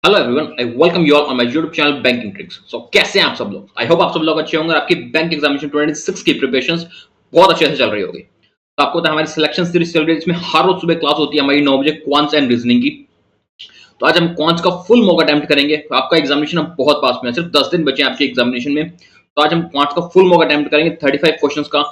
Hello everyone, I welcome you all on my YouTube channel banking tricks. कैसे हैं आप सब लोग? आई होप आप सब लोग अच्छे होंगे और आपकी बैंक एग्जामिनेशन 26 की प्रिपरेशंस बहुत अच्छे से चल रही होगी। तो आपको पता है हमारी सिलेक्शन सीरीज चल रही है जिसमें हर रोज सुबह क्लास होती है हमारी 9 बजे क्वांट्स एंड रीजनिंग की। तो आज हम क्वांट्स का फुल मॉक अटेम्प्ट करेंगे। तो आपका एग्जामिनेशन अब बहुत पास में है, सिर्फ 10 दिन बचे हैं आपके एग्जामिनेशन में। तो आज हम क्वांट्स का फुल मॉक अटेम्प्ट करेंगे 35 क्वेश्चंस का।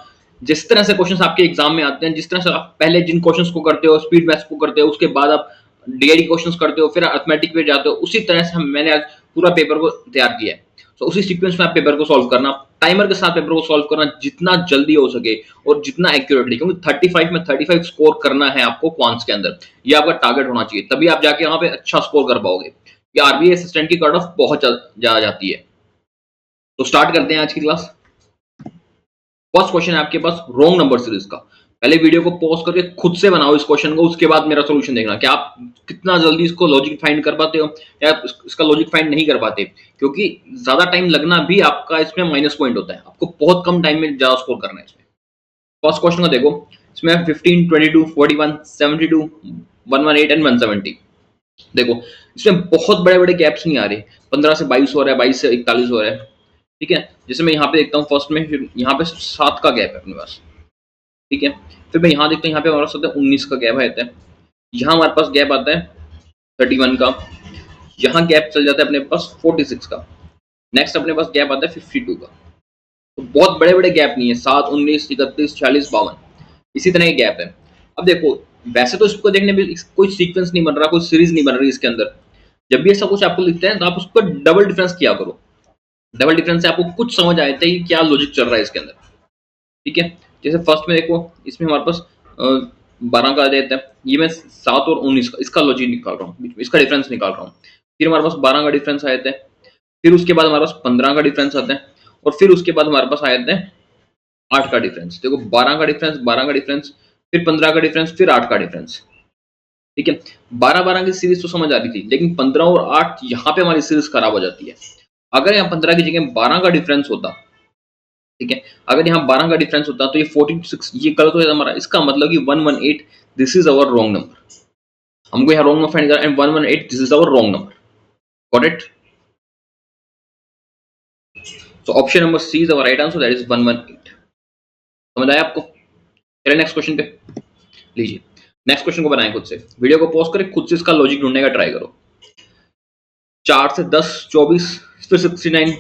जिस तरह से क्वेश्चंस आपके एग्जाम में आते हैं, जिस तरह से आप पहले जिन क्वेश्चंस को करते हो, स्पीड मैथ्स को करते हो, उसके बाद आप डीआईडी क्वेश्चंस करते हो, फिर अर्थमेटिक पे जाते हो, उसी तरह से मैंने आज पूरा पेपर को तैयार किया है। तो उसी सीक्वेंस में आप पेपर को सॉल्व करना, टाइमर के साथ पेपर को सॉल्व करना जितना जल्दी हो सके और जितना एक्यूरेटली, क्योंकि 35 में 35 स्कोर करना है आपको क्वांट्स के अंदर। ये आपका टारगेट होना चाहिए, तभी आप जाके वहां पे अच्छा स्कोर कर पाओगे। ये आरबीआई असिस्टेंट की कट ऑफ बहुत जा जाती है। तो स्टार्ट करते हैं आज की क्लास। फर्स्ट क्वेश्चन है आपके पास रॉन्ग नंबर सीरीज का। पहले वीडियो को पॉज करके खुद से बनाओ इस क्वेश्चन को, उसके बाद मेरा सॉल्यूशन देखना कि आप कितना जल्दी इसको लॉजिक फाइंड कर पाते हो या इसका लॉजिक फाइंड नहीं कर पाते, क्योंकि ज्यादा टाइम लगना भी आपका इसमें माइनस पॉइंट होता है। आपको बहुत कम टाइम में ज्यादा स्कोर करना है इसमें। फर्स्ट क्वेश्चन को देखो, इसमें 15, 22, 41, 72, 118 एंड 170। देखो इसमें बहुत बड़े बड़े गैप्स नहीं आ रहे। 15 से 22 हो रहा है, 22 से 41 हो रहा है। ठीक है, जैसे मैं यहाँ पे देखता हूँ फर्स्ट में, फिर यहाँ पे 7 का गैप है अपने पास। ठीक है, फिर मैं यहाँ देखता हूँ, यहाँ पे हमारे पास होता है 19 का गैप आता है। यहाँ हमारे पास गैप आता है 31 का। यहाँ गैप चल जाता है अपने पास 46 का। नेक्स्ट अपने पास गैप आता है 52 का। तो बहुत बड़े बड़े गैप नहीं है, 7, 19, 31, 46, 52, इसी तरह के गैप है। अब देखो, वैसे तो इसको देखने में कोई सीक्वेंस नहीं बन रहा, कोई सीरीज नहीं बन रही इसके अंदर। जब भी ऐसा कुछ आपको लिखते हैं तो आप उसको डबल डिफरेंस किया करो। डबल डिफरेंस से आपको कुछ समझ आ जाता है कि क्या लॉजिक चल रहा है इसके अंदर। ठीक है, जैसे फर्स्ट में देखो, इसमें हमारे पास 12 का देता है, ये मैं 7 और 19 का इसका लॉजिक निकाल रहा हूँ, इसका डिफरेंस निकाल रहा हूँ। फिर हमारे पास 12 का डिफरेंस आ जाता है, फिर उसके बाद हमारे पास 15 का डिफरेंस आता है, और फिर उसके बाद हमारे पास आ जाता है 8 का डिफरेंस। देखो 12 का डिफरेंस, 12 का डिफरेंस, फिर 15 का डिफरेंस, फिर 8 का डिफरेंस। ठीक है, 12-12 की सीरीज तो समझ आ रही थी, लेकिन 15 और 8 यहाँ पे हमारी सीरीज खराब हो जाती है। अगर यहाँ 15 की जगह 12 का डिफरेंस होता, ठीक है, अगर यहाँ 12 का डिफरेंस होता तो ये 46 ये गलत हो जाता हमारा। इसका मतलब कि 118 this is our wrong number. हमको यहाँ रॉन्ग नंबर फाइंड करना, and 118 this is our wrong number. Got it? So option number C is our right answer, that is 118। समझ आया आपको? चलिए नेक्स्ट क्वेश्चन पे लीजिए। नेक्स्ट क्वेश्चन को बनाएं खुद से, वीडियो को पॉज करें, खुद से इसका लॉजिक ढूंढने का ट्राई करो। 4 से 10, 24, फिर 69,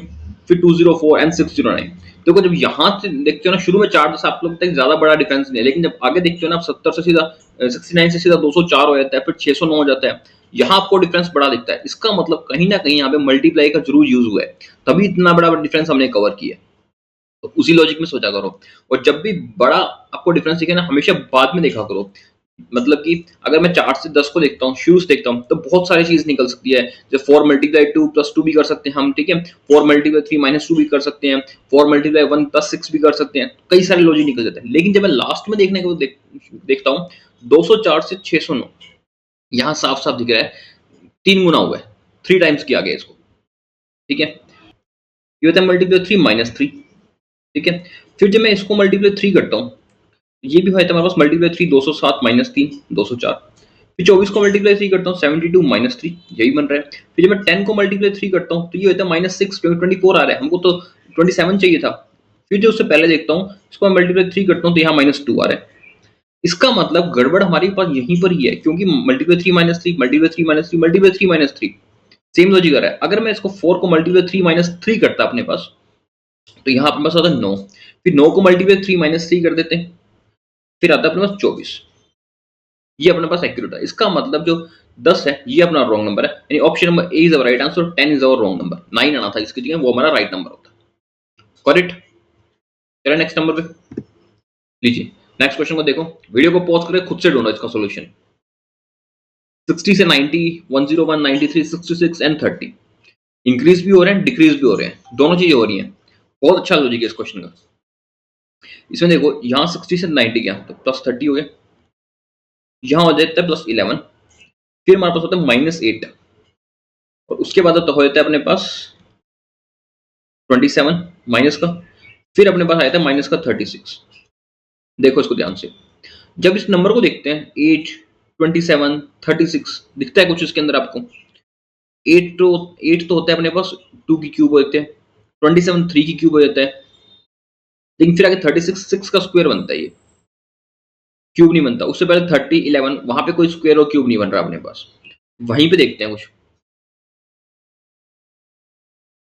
फिर 204 एंड 609। देखो जब यहाँ से देखते हो ना, शुरू में 4 से आप लोग तक ज्यादा बड़ा डिफरेंस नहीं है, लेकिन जब आगे देखते हो ना, आप 70 से सीधा 69 से सीधा 204 हो जाता है, फिर 609 हो जाता है। यहाँ आपको डिफरेंस बड़ा दिखता है, इसका मतलब कहीं ना कहीं यहाँ पे मल्टीप्लाई का जरूर यूज हुआ है, तभी इतना बड़ा डिफरेंस हमने कवर किया है। तो उसी लॉजिक में सोचा करो। और जब भी बड़ा आपको डिफरेंस दिखे ना, हमेशा बाद में देखा करो। मतलब कि अगर मैं 4 से 10 को देखता हूँ, शुरू से देखता हूँ, तो बहुत सारी चीज निकल सकती है। जैसे 4 मल्टीप्लाई 2 प्लस 2 भी कर सकते हैं हम। ठीक है, 4 मल्टीप्लाई 3 माइनस 2 भी कर सकते हैं, 4 मल्टीप्लाई 1 प्लस 6 भी कर सकते हैं। कई सारे लॉजिक निकल जाते हैं, लेकिन जब मैं लास्ट में देखने को देखता हूँ, 204 से 609, यहाँ साफ साफ दिख रहा है 3 गुना हुआ है, 3 टाइम्स किया गया इसको। ठीक है, ये होता है मल्टीप्लाई 3 माइनस 3। ठीक है, फिर जब मैं इसको मल्टीप्लाई 3 करता हूँ, ये भी है हमारे पास मल्टीप्लाई 3, 207 माइनस 3, 204। फिर 24 को मल्टीप्लाई 3 करता हूँ, 72 माइनस 3, यही बन रहा है। फिर जब मैं 10 को मल्टीप्लाई 3 करता हूँ, तो ये होता है माइनस 6, क्योंकि 24 आ रहा है, हमको तो 27 चाहिए था। फिर जो उससे पहले देखता हूँ, इसको मैं मल्टीप्लाई 3 करता हूँ, तो यहाँ माइनस 2 आ रहा है। इसका मतलब गड़बड़ हमारे पास यहीं पर ही है, क्योंकि multiply 3 minus 3, multiply 3 minus 3, multiply 3 minus 3 same logic आ रहा है। अगर मैं इसको 4 को मल्टीप्लाई 3 माइनस 3 करता अपने पास, तो यहाँ अपने पास आता है 9। फिर 9 को मल्टीप्लाई 3 माइनस 3 कर देते हैं, फिर आता है अपने पास 24। ये अपने पास एक्यूरेट है। इसका मतलब जो 10 है ये अपना रॉन्ग नंबर है, यानी option number A is our right answer, 10 is our wrong number. 9 आना था इसकी जगह, वो हमारा राइट नंबर होता है। करेक्ट? चलिए नेक्स्ट नंबर पे लीजिए। नेक्स्ट क्वेश्चन को देखो, वीडियो को पॉज करके खुद से ढूंढो इसका सॉल्यूशन। 60 से 90, 101, 93, 66 एंड 30 इंक्रीज भी हो रहे हैं, डिक्रीज भी हो रहे हैं, दोनों चीजें हो रही हैं। बहुत अच्छा लॉजिक है इस क्वेश्चन का। इसमें देखो यहाँ 60 से 90 गया तो प्लस 30 हो गया, यहाँ हो जाता है प्लस 11, फिर हमारे पास होता है माइनस 8, और उसके बाद तो हो जाता है अपने पास 27 माइनस का, फिर अपने पास आया था माइनस का 36। देखो इसको ध्यान से, जब इस नंबर को देखते हैं 8, 27, 36 दिखता है कुछ इसके अंदर आपको? 8 तो होता है अपने पास 2 की क्यूब होते हैं, 27 3 की क्यूब हो जाता है, लेकिन फिर आगे 36 6 का स्क्वायर बनता है, ये क्यूब नहीं बनता। उससे पहले 30 11 वहां पे कोई स्क्वायर और क्यूब नहीं बन रहा अपने पास। वहीं पे देखते हैं कुछ।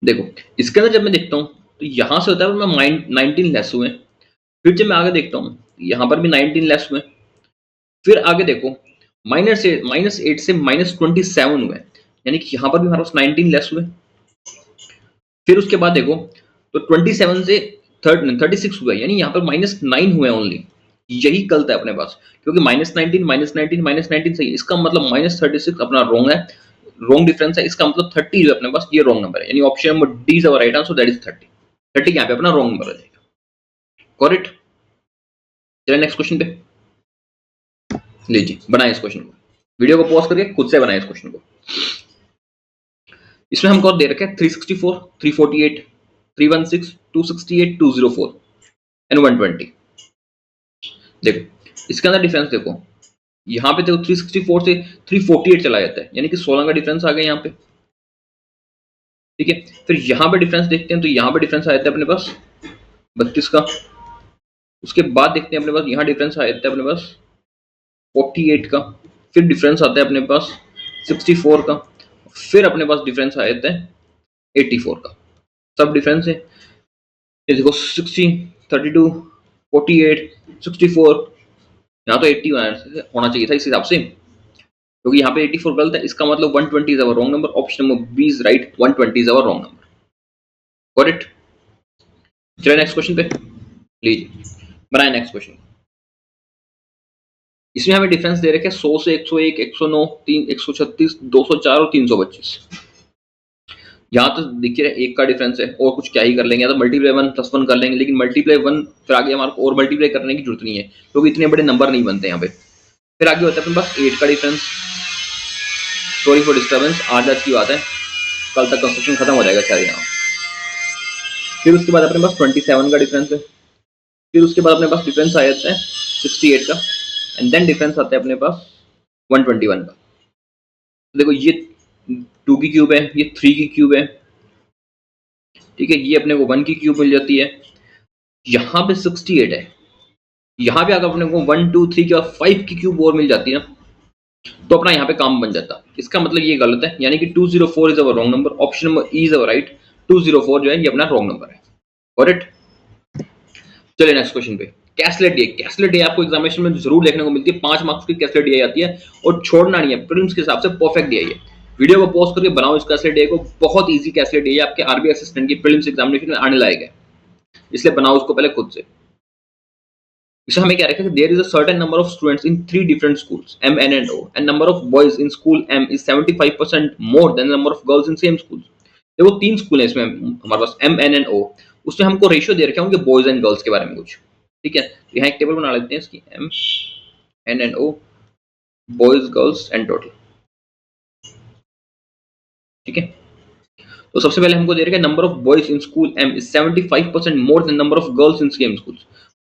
देखो इसके अंदर जब मैं देखता हूँ तो यहां से होता है मैं 19 लेस हुए, फिर जब मैं आगे देखता हूँ यहां पर भी 19 लेस हुए, फिर आगे देखो -8 से -27 हुए, यानी कि यहां पर भी हमारे पास 19 लेस हुए। फिर उसके बाद देखो तो 27 से 36 हुआ, यानी यहाँ पर -9 हुए ओनली। यही गलत है अपने पास, क्योंकि -19 -19 सही है, इसका मतलब -36 अपना रॉन्ग है, रॉन्ग डिफरेंस है। इसका मतलब 30 जो है अपने पास ये रॉन्ग नंबर है, यानी option number D is our right answer, that is 30। 30 यहाँ पे अपना रॉन्ग नंबर हो जाएगा। करेक्ट। चलिए नेक्स्ट क्वेश्चन पे लीजिए, बनाए इस क्वेश्चन को, वीडियो को पॉज करके खुद से बनाए इस क्वेश्चन को। इसमें हमको दे रखे हैं 364 348 316 268 204 एंड 120। देखो इसके अंदर डिफरेंस देखो, यहाँ पे देखो 364 से 348 चला जाता है, यानी कि 16 का डिफरेंस आ गया यहाँ पे। ठीक है, फिर यहाँ पे डिफरेंस देखते हैं तो यहाँ पे डिफरेंस आ जाता है अपने पास 32 का। उसके बाद देखते हैं अपने पास यहाँ डिफरेंस आ जाता है अपने पास 48 का। फिर डिफरेंस आता है अपने पास 64 का। फिर अपने पास डिफरेंस आ जाता है 84 का। सब डिफरेंस है, ये देखो 60 32 48 64, यहाँ तो 80 होना चाहिए था इस हिसाब से, क्योंकि यहाँ पे 84 गलत है, इसका मतलब 120 is our wrong number. Option number B is right, 120 is our wrong number. Correct. चलिए नेक्स्ट क्वेश्चन पे लीजिए, बनाए नेक्स्ट क्वेश्चन। इसमें हमें डिफरेंस दे रखे 100 से 101 109 3 136 204 और 325। यहाँ तो देखिए एक का डिफरेंस है, और कुछ क्या ही कर लेंगे, या तो मल्टीप्लाई 1 + 1 कर लेंगे, लेकिन मल्टीप्लाई 1 फिर आगे हमारे को और मल्टीप्लाई करने की जरूरत नहीं है, क्योंकि इतने बड़े नंबर नहीं बनते यहाँ पे। फिर आगे होता है अपने पास 8 का डिफरेंस। सॉरी फॉर डिस्टर्बेंस, आज की बात है, कल तक कंस्ट्रक्शन खत्म हो जाएगा शायद यहाँ। फिर उसके बाद अपने पास 27 का डिफरेंस है। फिर उसके बाद अपने पास डिफरेंस आ जाता है 68 का, एंड देन डिफरेंस आता है अपने पास 121 का। देखो ये 2 की क्यूब है, ये 3 की क्यूब है, ठीक है, ये अपने को 1 की क्यूब मिल जाती है। यहाँ पे 68 है, यहाँ पे अगर अपने को 1 2 3 की और 5 की क्यूब और मिल जाती है तो अपना यहाँ पे काम बन जाता। इसका मतलब ये गलत है, यानी कि 204 is our wrong number. Option number E is our right, 204 जो है ये अपना रॉन्ग नंबर है। करेक्ट। चलिए नेक्स्ट क्वेश्चन पे। कैसलेट डे, कैसलेट डे आपको एग्जामिनेशन में जरूर देखने को मिलती है, 5 मार्क्स की कैसलेट डे आती है, और छोड़ना नहीं है, प्रीलिम्स के हिसाब से परफेक्ट डे है। वीडियो को पॉज करके बनाओ इस कैसलेट डे को, बहुत इजी कैसलेट डे है, आपके आरबी असिस्टेंट की प्रीलिम्स एग्जामिनेशन में आने लायक है, इसलिए बनाओ उसको पहले खुद से। इसे हमें क्या रखा है, there is a certain number of students in 3 different schools M, N and O, and number of boys in school M is 75% more than the number of girls in same school. देखो 3 school है इसमें हमारे पास M, N and O, उसमें हमको ratio दे रखे होंगे boys and girls के बारे में कुछ। ठीक है, तो यहाँ एक टेबल बना लेते हैं इसकी, M, N and O, boys girls and total. ठीक है, तो सबसे पहले हमको दे रखा है number of boys in school M is 75% more then number of girls in same school.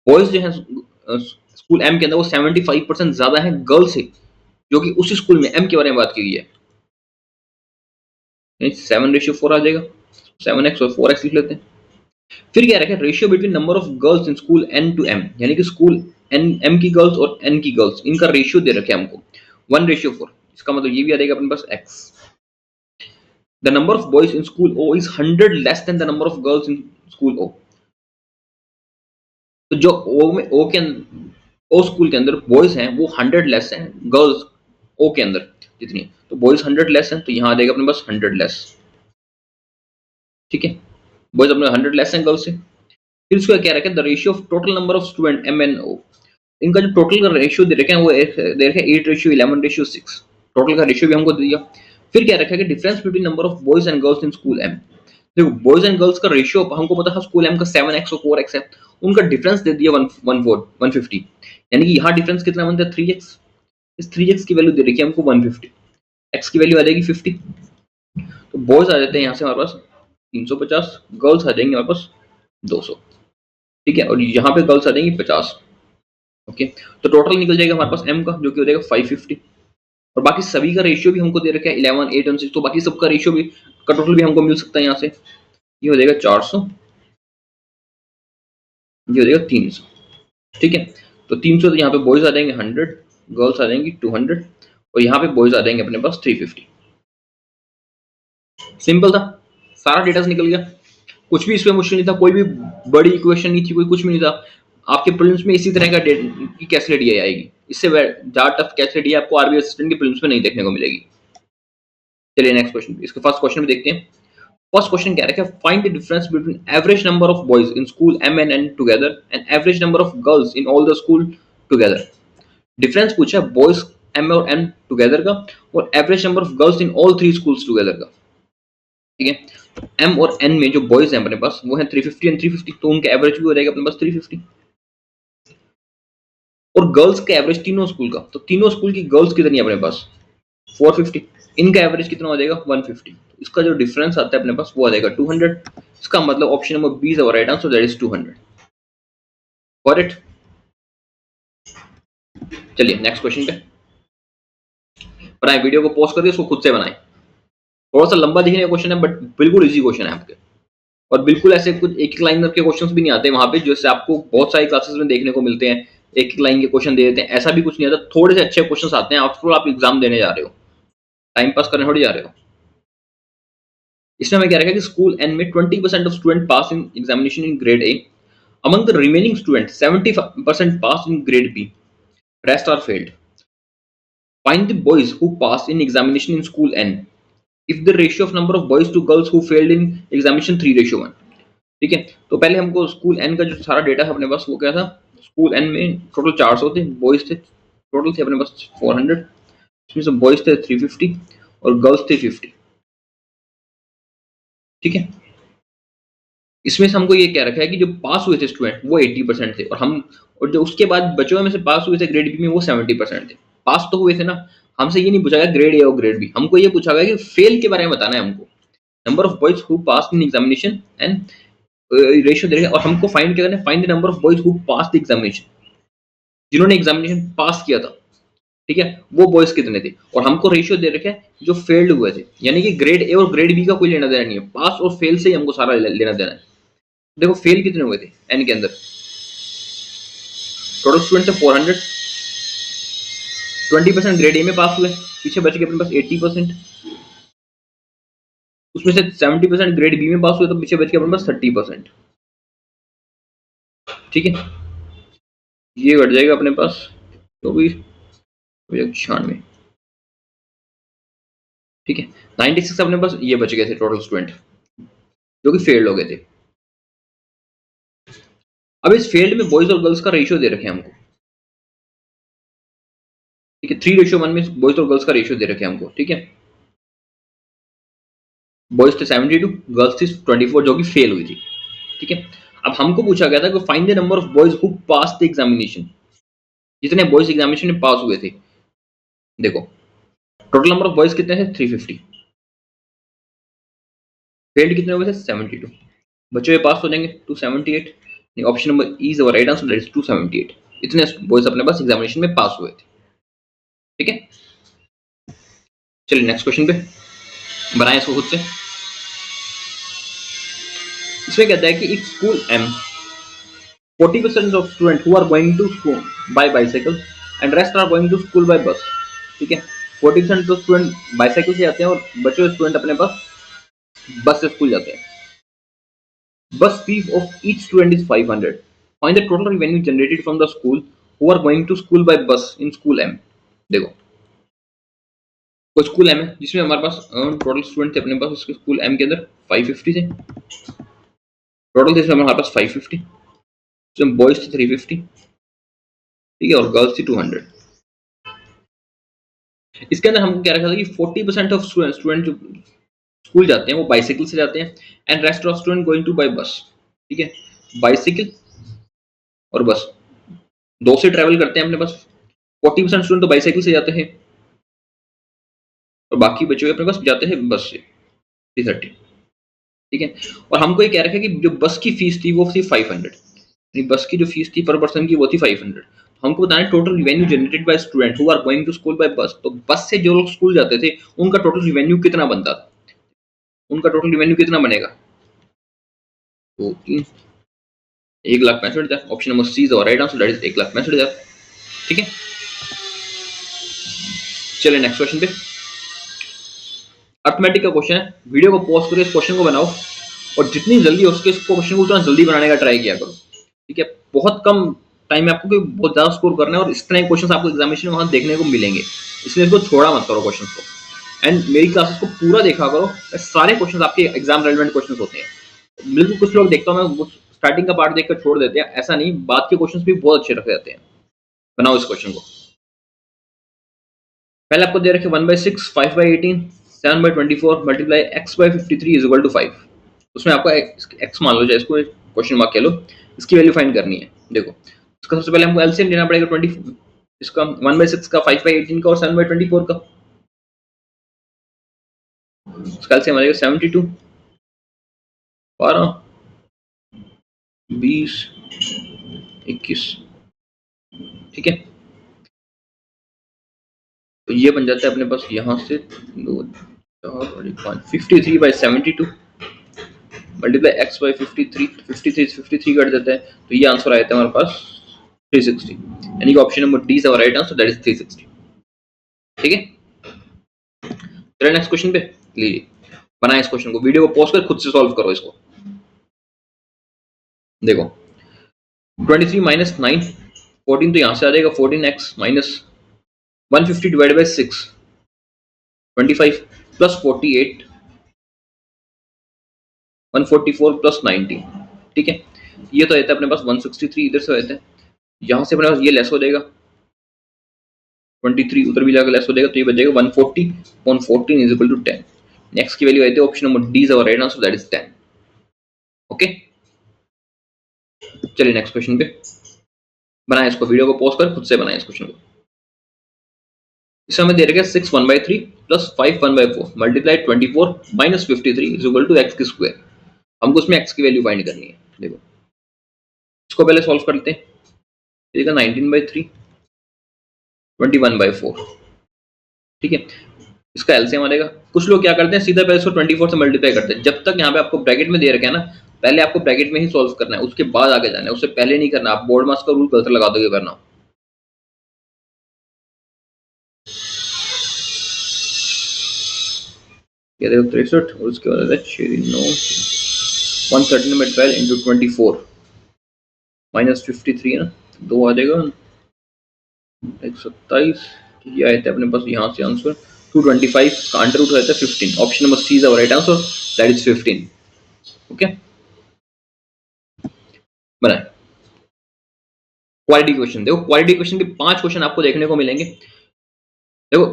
Boys जो है स्कूल M के अंदर वो 75% ज्यादा है गर्ल्स से, जो कि उसी स्कूल में M के बारे में बात की गई है। 7:4 आ जाएगा, 7x और 4x लिख लेते हैं। फिर क्या रखा है, ratio between number of girls in school N to M, यानी कि स्कूल M की गर्ल्स और N की गर्ल्स, इनका रेशियो दे रखे हैं हमको 1:4। इसका मतलब ये भी आ जाएगा अपने पास x। The number of boys in school O is 100 less than the number of girls in school O। तो जो O स्कूल के अंदर बॉयज हैं वो 100 लेस हैं गर्ल्स O के अंदर जितनी, तो बॉयज 100 लेस हैं, तो यहाँ आ जाएगा अपने पास 100 लेस। ठीक है, बॉयज अपने 100 लेस हैं गर्ल्स से। फिर उसका क्या रखा है, the ratio of total number of student M and O, इनका जो टोटल का रेशियो दे रखे हैं वो दे रखे हैं 8:11:6। टोटल का रेशियो भी हमको दे दिया। फिर क्या रखा है, difference between number of boys and girls in school M। देखो बॉयज एंड गर्ल्स का रेशियो हमको पता है स्कूल M का 7x और 4x है, उनका डिफरेंस दे दिया 150, यानी कि यहाँ डिफरेंस कितना बनता है 3x। इस 3x की वैल्यू दे रखी है हमको 150, x की वैल्यू आ जाएगी 50, तो बॉयज आ जाते हैं यहाँ से हमारे पास 350, गर्ल्स आ जाएंगे हमारे पास 200। ठीक है, और यहाँ पे गर्ल्स आ जाएंगी 50। ओके, तो टोटल निकल जाएगा हमारे पास M का, जो कि हो जाएगा 550। और बाकी सभी का रेशियो भी हमको दे रखा है 11, 8 और 6, तो बाकी सबका रेशियो भी का टोटल भी हमको मिल सकता है यहाँ से। ये हो जाएगा 400, ये हो जाएगा 300। ठीक है, तो 300 तो यहाँ पे बॉयज आ जाएंगे 100, गर्ल्स आ जाएंगी 200 और यहाँ पे बॉयज आ जाएंगे अपने पास 350। सिंपल था, सारा डेटा निकल गया, कुछ भी इसमें मुश्किल नहीं था, कोई भी बड़ी इक्वेशन नहीं थी, कोई कुछ भी नहीं था। आपके प्रीलिम्स में इसी तरह का की कैस रेडी आएगी, इससे ज्यादा टफ कैस रेडी आपको आरबी असिस्टेंट के प्रीलिम्स में नहीं देखने को मिलेगी। चलिए नेक्स्ट क्वेश्चन, इसके फर्स्ट क्वेश्चन में देखते हैं। फर्स्ट क्वेश्चन क्या है, find the difference between average number of boys in school M and N together and average number of girls in all the school together. Difference पूछा है boys M और N together का और average number of girls in all 3 schools together का। ठीक है, तो M और एन में जो बॉयज हैं अपने पास वो है 350 एंड 350, तो उनका एवरेज भी हो जाएगा अपने पास 350। और गर्ल्स का एवरेज तीनों स्कूल का, तो तीनों स्कूल की गर्ल्स कितनी है अपने पास 450, इनका एवरेज कितना हो जाएगा 150, इसका जो डिफरेंस आता है अपने पास वो आ जाएगा 200। इसका मतलब option number B is our right answer, that is 200। Got it. चलिए नेक्स्ट क्वेश्चन पे बनाए, वीडियो को पॉज करके इसको खुद से बनाएं। थोड़ा सा लंबा दिखने का क्वेश्चन है बट बिल्कुल इजी क्वेश्चन है आपके, और बिल्कुल ऐसे कुछ एक एक लाइन के क्वेश्चंस भी नहीं आते वहां पे जैसे आपको बहुत सारी क्लासेस में देखने को मिलते हैं, एक एक लाइन के क्वेश्चन दे देते हैं, ऐसा भी कुछ नहीं आता। थोड़े से अच्छे क्वेश्चंस आते हैं, आफ्टर आप एग्जाम देने जा रहे हो, टाइम पास करने थोड़ी जा रहे हो। इसमें हमें क्या रखा है कि स्कूल एन में 20% of student pass in examination in grade A, among the remaining students 70% passed in grade B, rest are failed. Find the boys who passed in examination in school N if the ratio of number of boys to girls who failed in examination 3:1। ठीक है, तो पहले हमको school N का जो सारा data है अपने पास वो क्या था, स्कूल एन में टोटल 400 थे, बॉयज थे टोटल थे अपने पास 400, इसमें से बॉयज थे 350 और गर्ल्स थे 50। ठीक है, इसमें से हमको ये क्या रखा है कि जो पास हुए थे स्टूडेंट वो 80% थे, और जो उसके बाद बच्चों में से पास हुए थे ग्रेड बी में वो 70% थे। पास तो हुए थे ना, हमसे ये नहीं पूछा गया ग्रेड ए और ग्रेड बी, हमको ये पूछा गया कि फेल के बारे में बताना है हमको, number of boys who pass in examination and ratio दे रहे हैं, और हमको फाइंड क्या करना है, find the number of boys who pass the examination, जिन्होंने एग्जामिनेशन पास किया था। ठीक है, वो बॉयज कितने थे, और हमको रेशियो दे रखे हैं जो फेल्ड हुए थे, यानी कि ग्रेड ए और ग्रेड बी का कोई लेना देना नहीं है, पास और फेल से ही हमको सारा लेना देना है। देखो फेल कितने हुए थे एन के अंदर, टोटल स्टूडेंट थे 400, 20% ग्रेड ए में पास हुए, पीछे बच गए अपने पास 80%, उसमें से 70% ग्रेड बी में पास हुए, तो पीछे बच गए अपने पास 30%। ठीक है, ये घट जाएगा अपने पास तो भी 96। ठीक है, 96 अपने पास ये बच गए थे टोटल स्टूडेंट जो कि फेल्ड हो गए थे। अब इस फेल्ड में बॉयज और गर्ल्स का रेशियो दे रखे हैं हमको। ठीक है, 3:1 में बॉयज और गर्ल्स का रेशियो दे रखे हैं हमको। ठीक है, बॉयज थे 72, गर्ल्स थी 24 जो कि फेल हुई थी। ठीक है, अब हमको पूछा गया था कि find the number of boys who pass the examination, जितने बॉयज एग्जामिनेशन में पास हुए थे। देखो टोटल नंबर ऑफ बॉयज कितने थे 350, फेल्ड कितने हुए थे 72, बच्चों में पास हो जाएंगे 278। Option number E is our right answer, that is 278। इतने बॉयज अपने पास एग्जामिनेशन में पास हुए थे। ठीक है, चलिए नेक्स्ट क्वेश्चन पे बनाए इसको खुद से। इसमें कहता है कि if school M 40% of student who are going to school by bicycle and rest are going to school by bus. ठीक है, 40% तो स्टूडेंट बाइसाइकिल से जाते हैं और बचे हुए स्टूडेंट अपने पास बस से स्कूल जाते हैं। Bus fees of each student is 500। Find the total revenue generated from the school who are going to school by bus in school M. देखो कोई स्कूल एम है जिसमें हमारे पास टोटल स्टूडेंट थे अपने पास, उसके स्कूल एम के अंदर 550 थे टोटल थे, हमारे पास 550, उसमें बॉयज थे 350। ठीक है, और गर्ल्स थी 200। इसके अंदर हमको क्या रखा था कि 40% ऑफ स्टूडेंट जो स्कूल जाते हैं वो बाइसाइकिल से जाते हैं and rest of student going to by bus. ठीक है, बाइसाइकिल और बस दो से ट्रेवल करते हैं अपने पास, 40% स्टूडेंट तो बाइसाइकिल से जाते हैं और बाकी बचे हुए अपने पास जाते हैं बस से 330। ठीक है, और हमको ये कह रखा है कि जो बस की फीस थी वो थी 500, यानी बस की जो फीस थी पर पर्सन की वो थी 500। हमको बताना है total revenue generated by student who are going to school by bus. तो बस से जो लोग स्कूल जाते थे उनका टोटल रिवेन्यू कितना बनता था, उनका टोटल रिवेन्यू कितना बनेगा? तो 1,65,000। Option number C is the right answer, that is 1,65,000। ठीक है, चलिए नेक्स्ट क्वेश्चन पे। अर्थमेटिक का क्वेश्चन है, वीडियो को पॉज करो, इस क्वेश्चन को बनाओ और जितनी जल्दी हो सके इस क्वेश्चन को उतना जल्दी बनाने का ट्राई किया करो। ठीक है, बहुत कम टाइम में आपको कि बहुत ज्यादा स्कोर करना है और इस तरह के क्वेश्चन आपको एग्जामिनेशन में वहां देखने को मिलेंगे, इसलिए इसको छोड़ा मत करो क्वेश्चन को। एंड मेरी क्लासेस को पूरा देखा करो, सारे क्वेश्चन आपके एग्जाम रेलेवेंट क्वेश्चन होते हैं। बिल्कुल कुछ लोग देखता हूँ मैं स्टार्टिंग का पार्ट देखकर छोड़ देते हैं, ऐसा नहीं, बाद के क्वेश्चन भी बहुत अच्छे रखे जाते हैं। बनाओ इस क्वेश्चन को। पहले आपको दे रखे 1/6, 5/18, 7/24 multiply x by 53 is equal to 5। उसमें आपको x मान लो, चाहे इसको क्वेश्चन मार्क कह लो, इसकी वैल्यू फाइंड करनी है। देखो इसका सबसे पहले हमको एलसीएम लेना पड़ेगा 20, इसका 1/6 का, 5/18 का और 7/24 का। इसका एलसीएम आ जाएगा 72, 12, 20, 21। ठीक है, तो ये बन जाता है अपने पास यहाँ से 2, 4 और 5, 53/72 मल्टीप्लाई x बाई 53, 53 कट देता है, तो ये आंसर आया था हमारे पास 360, यानी कि option number D is our right answer, that is 360। ठीक है, चलिए नेक्स्ट क्वेश्चन पे। लीजिए बनाए इस क्वेश्चन को, वीडियो को पॉज कर खुद से सॉल्व करो इसको। देखो 23 माइनस 9, 14 तो यहां से आ जाएगा, 14x minus 150 divide by 6, 25 plus 48, 144 plus 90। ठीक है, ये तो रहता है अपने पास 163, इधर से रहता है, यहां से अपने पास ये लेस हो जाएगा, 23 उधर भी जाकर लेस हो जाएगा, तो ये बच जाएगा 140 on 14 is equal to 10। Next की वैल्यू आती है option number D is our right answer, that is 10। Okay, चलिए नेक्स्ट क्वेश्चन पे बनाए इसको, वीडियो को पॉज कर खुद से बनाए इस क्वेश्चन को। इसमें हमें दे रखा है 6 1/3 plus 5 1/4 multiply 24 minus 53 is equal to x की स्क्वायर। हमको उसमें एक्स की वैल्यू फाइंड करनी है। देखो इसको पहले सॉल्व करते हैं, देखा 19/3 21/4। ठीक है, इसका एलसीएम आ जाएगा। कुछ लोग क्या करते हैं, सीधा पहले इसको 24 से मल्टीप्लाई करते हैं। जब तक यहाँ पे आपको ब्रैकेट में दे रखा है ना, पहले आपको ब्रैकेट में ही सॉल्व करना है, उसके बाद आगे जाना है, उससे पहले नहीं करना। आप बोर्ड मास का रूल गलत लगा दोगे वरना। ये देखो 63 और उसके बाद 113/12 इंटू 24 माइनस 53 है ना, 2 आ जाएगा 127। ये आया था अपने पास यहाँ से आंसर 225 का अंडर रूट रहता है 15। Option number C is our right answer, that is 15। Okay, बनाए क्वालिटी क्वेश्चन। देखो क्वालिटी क्वेश्चन के 5 क्वेश्चन आपको देखने को मिलेंगे। देखो